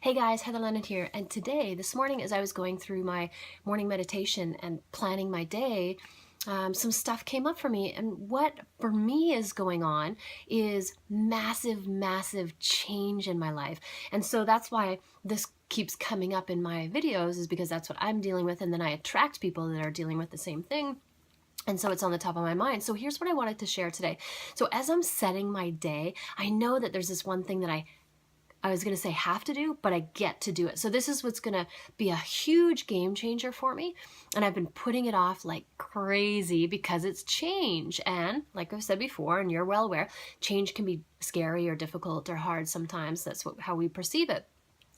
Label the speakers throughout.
Speaker 1: Hey guys, Heather Lennon here, and today, this morning, as I was going through my morning meditation and planning my day, some stuff came up for me, and what for me is going on is massive change in my life. And so that's why this keeps coming up in my videos, is because that's what I'm dealing with, and then I attract people that are dealing with the same thing. And so it's on the top of my mind. So here's what I wanted to share today. So as I'm setting my day, I know that there's this one thing that I was going to say have to do, but I get to do it. So this is what's going to be a huge game changer for me. And I've been putting it off like crazy because it's change. And like I've said before, and you're well aware, change can be scary or difficult or hard sometimes. That's how we perceive it.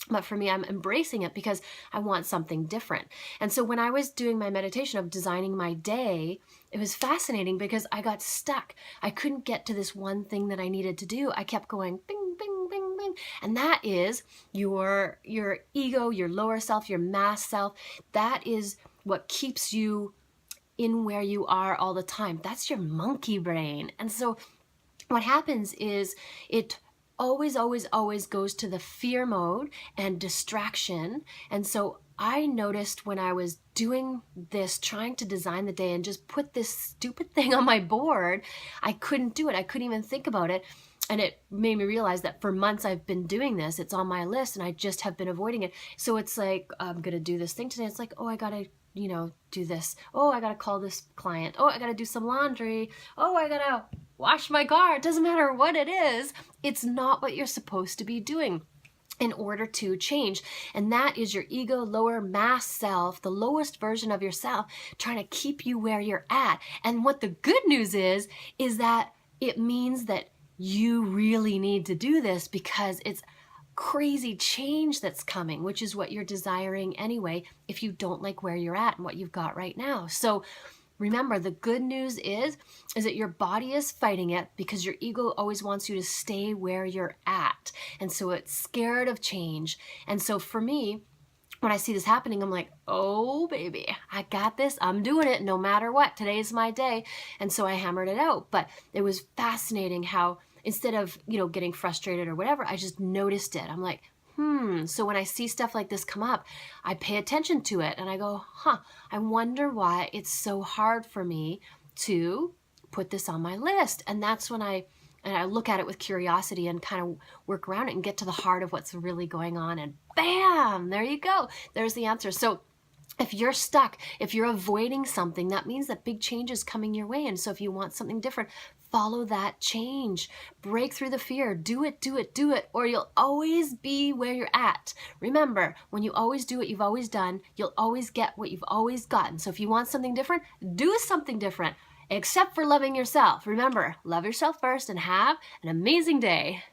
Speaker 1: But for me, I'm embracing it because I want something different. And so when I was doing my meditation of designing my day, it was fascinating because I got stuck. I couldn't get to this one thing that I needed to do. I kept going bing, bing, bing, bing. And that is your ego, your lower self, your mass self. That is what keeps you in where you are all the time. That's your monkey brain. And so what happens is it always goes to the fear mode and distraction. And so I noticed when I was doing this, trying to design the day and just put this stupid thing on my board, I couldn't do it. I couldn't even think about it. And it made me realize that for months I've been doing this. It's on my list and I just have been avoiding it. So it's like, I'm going to do this thing today. It's like, oh, I got to do this. Oh, I got to call this client. Oh, I got to do some laundry. Oh, I got to wash my car. It doesn't matter what it is. It's not what you're supposed to be doing in order to change. And that is your ego, lower mass self, the lowest version of yourself, trying to keep you where you're at. And what the good news is that it means that you really need to do this because it's crazy change that's coming, which is what you're desiring anyway, if you don't like where you're at and what you've got right now. So remember, the good news is that your body is fighting it because your ego always wants you to stay where you're at. And so it's scared of change. And so for me, when I see this happening, I'm like, oh, baby, I got this. I'm doing it no matter what. Today's my day. And so I hammered it out. But it was fascinating how instead of, getting frustrated or whatever, I just noticed it. I'm like, so when I see stuff like this come up, I pay attention to it and I go, I wonder why it's so hard for me to put this on my list. And that's when I look at it with curiosity and kind of work around it and get to the heart of what's really going on. And bam, there you go. There's the answer. So if you're stuck, if you're avoiding something, that means that big change is coming your way. And so if you want something different, follow that change. Break through the fear. Do it, or you'll always be where you're at. Remember, when you always do what you've always done, you'll always get what you've always gotten. So if you want something different, do something different, except for loving yourself. Remember, love yourself first and have an amazing day.